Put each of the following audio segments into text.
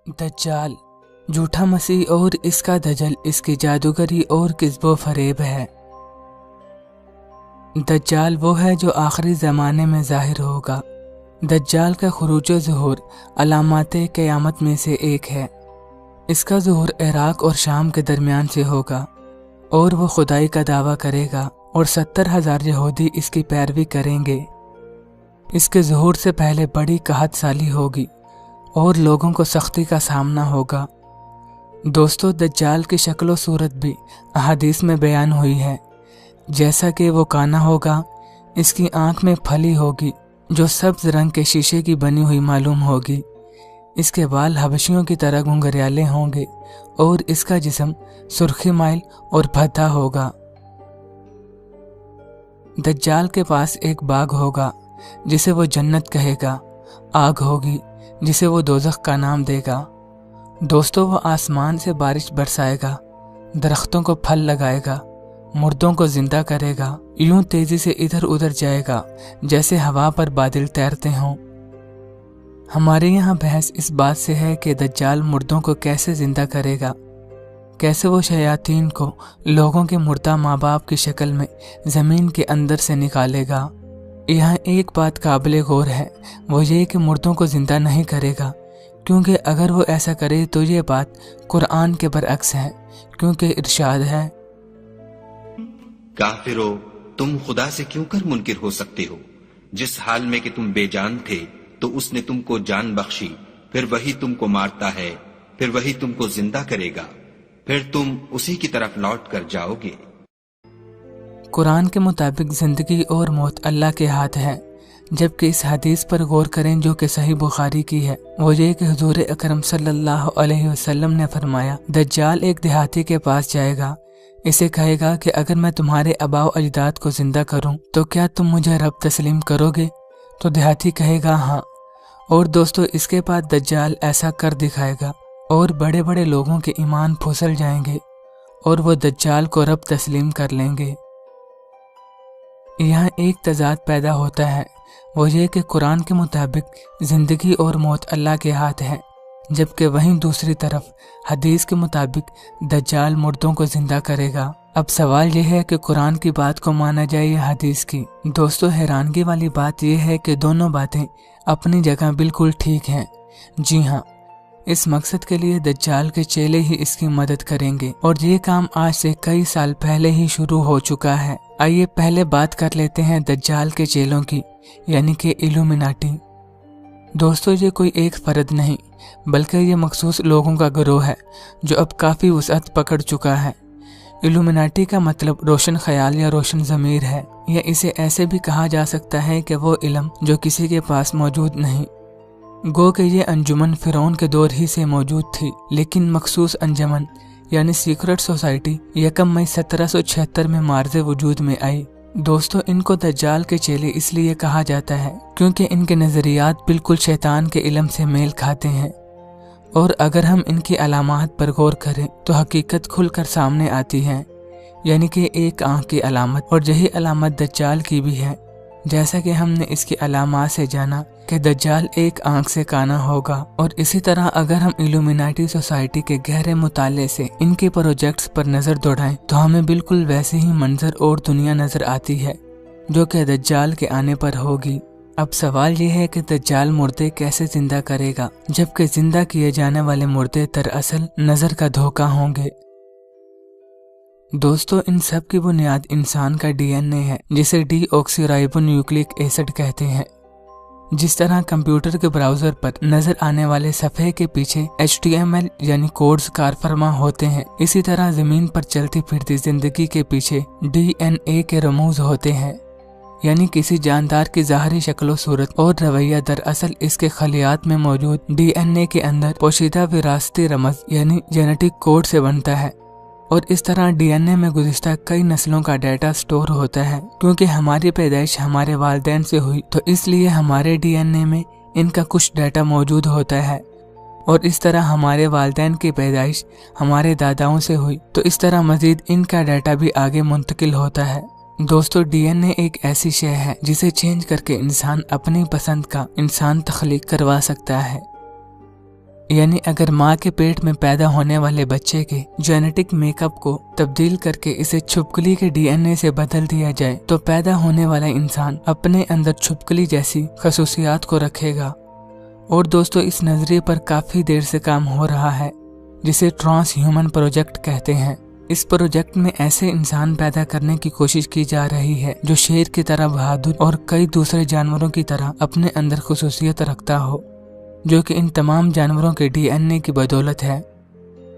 दज्जाल, झूठा मसीह और इसका दजल इसकी जादूगरी और किस्बो फरेब है। दज्जाल वो है जो आखिरी ज़माने में ज़ाहिर होगा। दज्जाल का खुरूज ज़ुहूर अलामाते क़यामत में से एक है। इसका ज़ुहूर इराक़ और शाम के दरमियान से होगा और वो खुदाई का दावा करेगा और 70,000 यहूदी इसकी पैरवी करेंगे। इसके ज़ुहूर से पहले बड़ी कहत साली होगी और लोगों को सख्ती का सामना होगा। दोस्तों, दज्जाल की शक्ल व सूरत भी अहादीस में बयान हुई है। जैसा कि वो काना होगा, इसकी आंख में फली होगी जो सब्ज रंग के शीशे की बनी हुई मालूम होगी। इसके बाल हबशियों की तरह घुंघरियाले होंगे और इसका जिस्म सुर्खी माइल और भद्दा होगा। दज्जाल के पास एक बाग होगा जिसे वो जन्नत कहेगा, आग होगी जिसे वो दोज़ख का नाम देगा। दोस्तों, वो आसमान से बारिश बरसाएगा, दरख्तों को फल लगाएगा, मुर्दों को जिंदा करेगा, यूं तेजी से इधर उधर जाएगा जैसे हवा पर बादल तैरते हों। हमारे यहाँ बहस इस बात से है कि दज्जाल मुर्दों को कैसे जिंदा करेगा, कैसे वो शयातीन को लोगों के मुर्दा माँ बाप की शक्ल में ज़मीन के अंदर से निकालेगा। यहाँ एक बात काबिल गौर है, वो ये कि मुर्दों को जिंदा नहीं करेगा, क्योंकि अगर वो ऐसा करे तो ये बात कुरान के बरअक्स है, क्योंकि इरशाद है, काफिरो, तुम खुदा से क्यों कर मुनकिर हो सकते हो? जिस हाल में कि तुम बेजान थे तो उसने तुमको जान बख्शी, फिर वही तुमको मारता है, फिर वही तुमको जिंदा करेगा, फिर तुम उसी की तरफ लौट कर जाओगे। कुरान के मुताबिक जिंदगी और मौत अल्लाह के हाथ है, जबकि इस हदीस पर गौर करें जो कि सही बुखारी की है। वो ये कि हुजूर अकरम सल्लल्लाहु अलैहि वसल्लम ने फरमाया, दज्जाल एक देहाती के पास जाएगा, इसे कहेगा कि अगर मैं तुम्हारे अबाव अजदाद को जिंदा करूं तो क्या तुम मुझे रब तस्लीम करोगे? तो देहाती कहेगा हाँ। और दोस्तों, इसके बाद दज्जाल ऐसा कर दिखाएगा और बड़े बड़े लोगों के ईमान फुसल जाएंगे और वो दज्जाल को रब तस्लीम कर लेंगे। यहाँ एक तजाद पैदा होता है, वो ये कि कुरान के मुताबिक जिंदगी और मौत अल्लाह के हाथ है, जबकि वहीं दूसरी तरफ हदीस के मुताबिक दज्जाल मुर्दों को जिंदा करेगा। अब सवाल यह है कि कुरान की बात को माना जाए या हदीस की। दोस्तों, हैरानगी वाली बात यह है कि दोनों बातें अपनी जगह बिल्कुल ठीक हैं। जी हाँ, इस मकसद के लिए दज्जाल के चेले ही इसकी मदद करेंगे और ये काम आज से कई साल पहले ही शुरू हो चुका है। आइए पहले बात कर लेते हैं दज्जाल के चेलों की, यानी कि इल्यूमिनाटी। दोस्तों, ये कोई एक फर्द नहीं बल्कि ये मखसूस लोगों का गिरोह है जो अब काफ़ी वसअत पकड़ चुका है। इल्यूमिनाटी का मतलब रोशन ख्याल या रोशन ज़मीर है, या इसे ऐसे भी कहा जा सकता है कि वो इल्म जो किसी के पास मौजूद नहीं। गो कि ये अंजुमन फिरौन के दौर ही से मौजूद थी, लेकिन मखसूस अंजमन यानी सीक्रेट सोसाइटी 1 मई 1776 में मार्ज़े वजूद में आई। दोस्तों, इनको दज्जाल के चेले इसलिए कहा जाता है क्योंकि इनके नज़रियात बिल्कुल शैतान के इल्म से मेल खाते हैं, और अगर हम इनकी अलामात पर गौर करें तो हकीकत खुलकर सामने आती है, यानी कि एक आंख की अलामत, और यही अलामत दज्जाल की भी है। जैसा कि हमने इसकी अलामात से जाना कि दज्जाल एक आंख से काना होगा, और इसी तरह अगर हम इल्यूमिनाटी सोसाइटी के गहरे मुताले से इनके प्रोजेक्ट्स पर नज़र दौड़ाएं तो हमें बिल्कुल वैसे ही मंजर और दुनिया नजर आती है जो कि दज्जाल के आने पर होगी। अब सवाल यह है कि दज्जाल मुर्दे कैसे जिंदा करेगा, जबकि जिंदा किए जाने वाले मुर्दे दरअसल नजर का धोखा होंगे। दोस्तों, इन सब की बुनियाद इंसान का डीएनए है, जिसे डीऑक्सीराइबोन्यूक्लिक एसिड कहते हैं। जिस तरह कंप्यूटर के ब्राउजर पर नजर आने वाले सफ़े के पीछे HTML यानी कोड्स कारफरमा होते हैं, इसी तरह जमीन पर चलती फिरती जिंदगी के पीछे DNA के रमूज होते हैं, यानी किसी जानदार की ज़ाहरी शक्ल सूरत और रवैया दरअसल इसके खलियात में मौजूद DNA के अंदर पोशीदा विरासती रमज यानी जेनेटिक कोड से बनता है। और इस तरह DNA में गुज़िश्ता कई नस्लों का डाटा स्टोर होता है। क्योंकि हमारी पैदाइश हमारे वालिदैन से हुई तो इसलिए हमारे DNA में इनका कुछ डाटा मौजूद होता है, और इस तरह हमारे वालिदैन की पैदाइश हमारे दादाओं से हुई तो इस तरह मजीद इनका डाटा भी आगे मुंतकिल होता है। दोस्तों, DNA एक ऐसी शय है जिसे चेंज करके इंसान अपनी पसंद का इंसान तख्लीक करवा सकता है। यानी अगर माँ के पेट में पैदा होने वाले बच्चे के जेनेटिक मेकअप को तब्दील करके इसे छुपकली के डीएनए से बदल दिया जाए तो पैदा होने वाला इंसान अपने अंदर छुपकली जैसी खसूसियात को रखेगा। और दोस्तों, इस नजरिए पर काफी देर से काम हो रहा है, जिसे ट्रांस ह्यूमन प्रोजेक्ट कहते हैं। इस प्रोजेक्ट में ऐसे इंसान पैदा करने की कोशिश की जा रही है जो शेर की तरह बहादुर और कई दूसरे जानवरों की तरह अपने अंदर खसूसियत रखता हो, जो कि इन तमाम जानवरों के डीएनए की बदौलत है।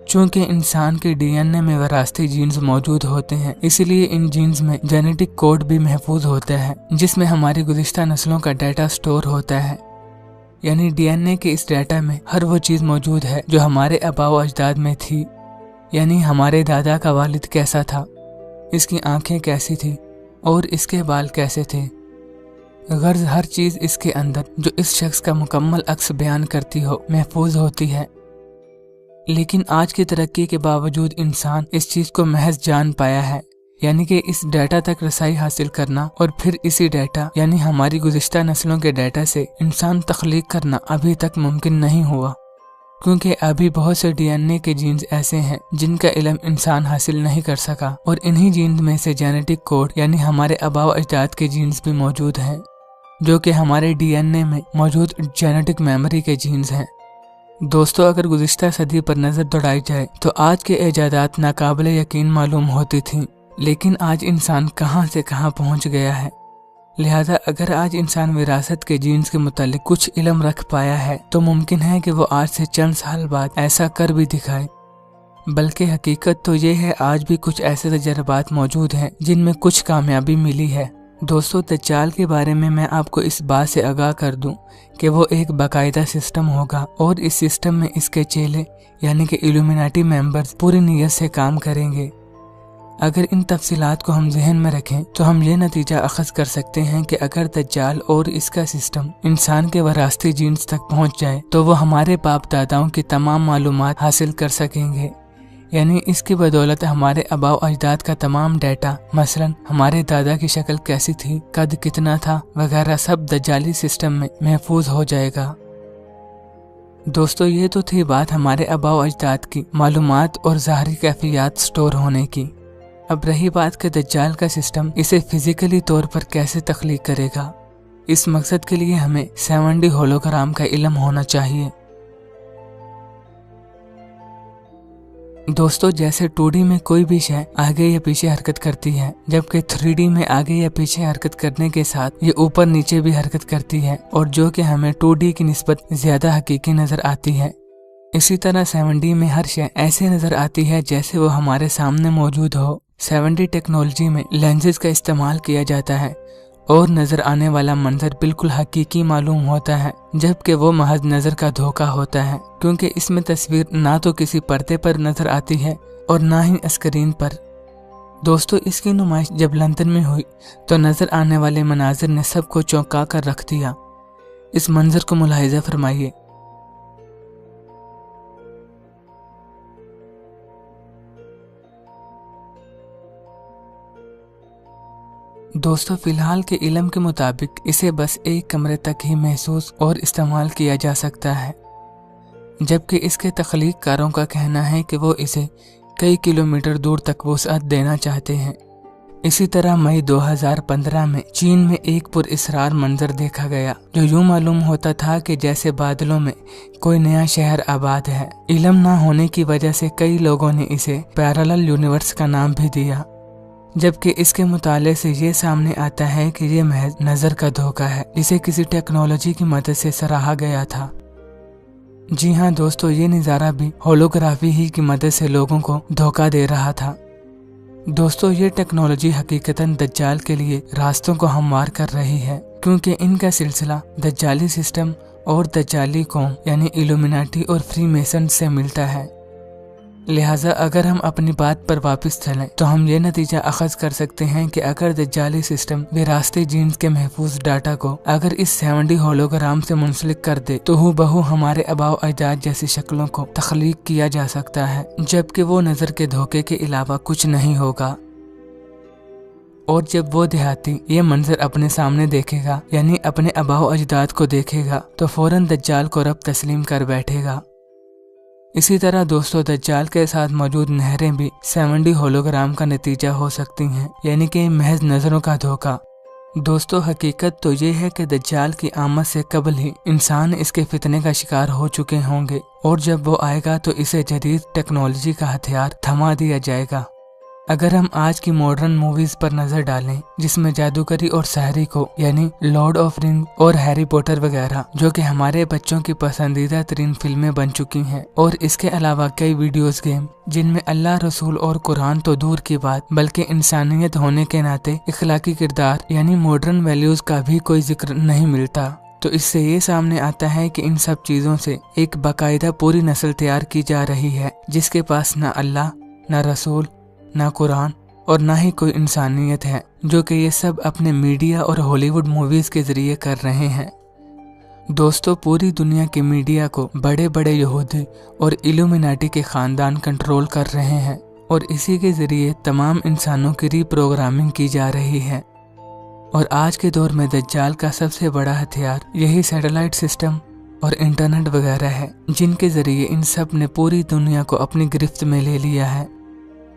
चूंकि इंसान के डीएनए में विरासती जीन्स मौजूद होते हैं, इसलिए इन जीन्स में जेनेटिक कोड भी महफूज होता है, जिसमें हमारी गुज़िश्ता नस्लों का डाटा स्टोर होता है। यानी डीएनए के इस डाटा में हर वो चीज मौजूद है जो हमारे आबाओ अजदाद में थी। यानी हमारे दादा का वालिद कैसा था, इसकी आंखें कैसी थी और इसके बाल कैसे थे। गर्ज हर चीज इसके अंदर जो इस शख्स का मुकम्मल अक्स बयान करती हो महफूज होती है। लेकिन आज की तरक्की के बावजूद इंसान इस चीज को महज जान पाया है, यानी कि इस डाटा तक रसाई हासिल करना और फिर इसी डाटा यानी हमारी गुज़िश्ता नस्लों के डाटा से इंसान तख्लीक करना अभी तक मुमकिन नहीं हुआ, क्योंकि अभी बहुत से डीएनए के जीन्स ऐसे हैं जिनका इल्म इंसान हासिल नहीं कर सका। और इन्हीं जीन्स में से जेनेटिक कोड यानी हमारे आबाओ अजदाद के जीन्स भी मौजूद हैं, जो कि हमारे डीएनए में मौजूद जेनेटिक मेमोरी के जीन्स हैं। दोस्तों, अगर गुज़िश्ता सदी पर नजर दौड़ाई जाए तो आज के इजादात नाकाबिले यकीन मालूम होती थी, लेकिन आज इंसान कहां से कहां पहुंच गया है। लिहाजा अगर आज इंसान विरासत के जीन्स के मुतालिक कुछ इल्म रख पाया है तो मुमकिन है कि वो आज से चंद साल बाद ऐसा कर भी दिखाए। बल्कि हकीकत तो ये है, आज भी कुछ ऐसे तजर्बात मौजूद हैं जिनमें कुछ कामयाबी मिली है। दोस्तों, दज्जाल के बारे में मैं आपको इस बात से आगाह कर दूं कि वो एक बाकायदा सिस्टम होगा और इस सिस्टम में इसके चेले यानी कि इल्यूमिनाटी मेंबर्स पूरी नीयत से काम करेंगे। अगर इन तफसीलात को हम जहन में रखें तो हम ये नतीजा अखज़ कर सकते हैं कि अगर दज्जाल और इसका सिस्टम इंसान के वरासती जीन्स तक पहुंच जाए तो वो हमारे बाप दादाओं की तमाम मालूमात हासिल कर सकेंगे। यानी इसकी बदौलत हमारे आबाओ अजदाद का तमाम डाटा, मसलन हमारे दादा की शक्ल कैसी थी, कद कितना था वगैरह, सब दज्जाली सिस्टम में महफूज हो जाएगा। दोस्तों, ये तो थी बात हमारे आबाओ अजदाद की मालूमात और ज़ाहरी कैफियत स्टोर होने की। अब रही बात कि दज्जाल का सिस्टम इसे फिजिकली तौर पर कैसे तख्लीक करेगा। इस मकसद के लिए हमें 7D होलोग्राम का इल्म होना चाहिए। दोस्तों, जैसे 2D में कोई भी शय आगे या पीछे हरकत करती है, जबकि 3D में आगे या पीछे हरकत करने के साथ ये ऊपर नीचे भी हरकत करती है, और जो कि हमें 2D की निस्बत ज्यादा हकीकी नजर आती है। इसी तरह 7D में हर शय ऐसे नजर आती है जैसे वो हमारे सामने मौजूद हो। 7D टेक्नोलॉजी में लेंसेज का इस्तेमाल किया जाता है और नजर आने वाला मंजर बिल्कुल हकीकी मालूम होता है, जबकि वो महज नजर का धोखा होता है, क्योंकि इसमें तस्वीर ना तो किसी पर्दे पर नजर आती है और ना ही स्क्रीन पर। दोस्तों, इसकी नुमाइश जब लंदन में हुई तो नजर आने वाले मनाजिर ने सबको चौंका कर रख दिया। इस मंजर को मुलाहिजा फरमाइए। दोस्तों, फिलहाल के इल्म के मुताबिक इसे बस एक कमरे तक ही महसूस और इस्तेमाल किया जा सकता है, जबकि इसके तख्लीककारों का कहना है कि वो इसे कई किलोमीटर दूर तक वुसअत देना चाहते हैं। इसी तरह मई 2015 में चीन में एक पुरअसरार मंजर देखा गया, जो यूं मालूम होता था कि जैसे बादलों में कोई नया शहर आबाद है। इल्म ना होने की वजह से कई लोगों ने इसे पैरेलल यूनिवर्स का नाम भी दिया, जबकि इसके मुताले से ये सामने आता है कि ये महज नजर का धोखा है, जिसे किसी टेक्नोलॉजी की मदद से सराहा गया था। जी हाँ दोस्तों, ये नज़ारा भी होलोग्राफी ही की मदद से लोगों को धोखा दे रहा था। दोस्तों, ये टेक्नोलॉजी हकीकतन दज्जाल के लिए रास्तों को हमवार कर रही है, क्योंकि इनका सिलसिला दज्जाली सिस्टम और दज्जाली कौम यानी इल्यूमिनाटी और फ्री मेसन से मिलता है। लिहाजा अगर हम अपनी बात पर वापस चलें तो हम ये नतीजा अखज़ कर सकते हैं कि अगर दज्जाली सिस्टम विरासती जीन्स के महफूज डाटा को अगर इस 7D होलोग्राम से मुंसलिक कर दे तो हूबहू हमारे आबाओ अजदाद जैसी शक्लों को तख्लीक किया जा सकता है, जबकि वो नजर के धोखे के अलावा कुछ नहीं होगा। और जब वो देहाती ये मंजर अपने सामने देखेगा, यानी अपने आबाओ अजदाद को देखेगा, तो फौरन दज्जाल को रब तस्लीम कर बैठेगा। इसी तरह दोस्तों दज्जाल के साथ मौजूद नहरें भी 7D होलोग्राम का नतीजा हो सकती हैं, यानी कि महज नजरों का धोखा। दोस्तों हकीकत तो ये है कि दज्जाल की आमद से कबल ही इंसान इसके फितने का शिकार हो चुके होंगे और जब वो आएगा तो इसे जदीद टेक्नोलॉजी का हथियार थमा दिया जाएगा। अगर हम आज की मॉडर्न मूवीज पर नजर डालें जिसमें जादूगरी और सहरी को यानी लॉर्ड ऑफ रिंग और हैरी पॉटर वगैरह जो कि हमारे बच्चों की पसंदीदा तरीन फिल्में बन चुकी हैं, और इसके अलावा कई वीडियोस गेम जिनमें अल्लाह रसूल और कुरान तो दूर की बात बल्कि इंसानियत होने के नाते इखलाकी किरदार यानी मॉडर्न वैल्यूज का भी कोई जिक्र नहीं मिलता, तो इससे ये सामने आता है कि इन सब चीजों से एक बाकायदा पूरी नस्ल तैयार की जा रही है जिसके पास ना अल्लाह, ना रसूल, ना कुरान और ना ही कोई इंसानियत है, जो कि ये सब अपने मीडिया और हॉलीवुड मूवीज के जरिए कर रहे हैं। दोस्तों पूरी दुनिया की मीडिया को बड़े बड़े यहूदी और इल्यूमिनाटी के खानदान कंट्रोल कर रहे हैं और इसी के जरिए तमाम इंसानों की रीप्रोग्रामिंग की जा रही है। और आज के दौर में दज्जाल का सबसे बड़ा हथियार यही सैटेलाइट सिस्टम और इंटरनेट वगैरह है, जिनके जरिए इन सब ने पूरी दुनिया को अपनी गिरफ्त में ले लिया है।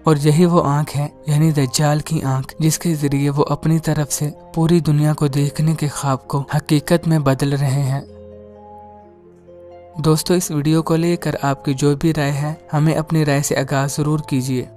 और यही वो आंख है यानी दज्जाल की आंख जिसके जरिए वो अपनी तरफ से पूरी दुनिया को देखने के ख्वाब को हकीकत में बदल रहे हैं। दोस्तों इस वीडियो को लेकर आपकी जो भी राय है हमें अपनी राय से आगाह जरूर कीजिए।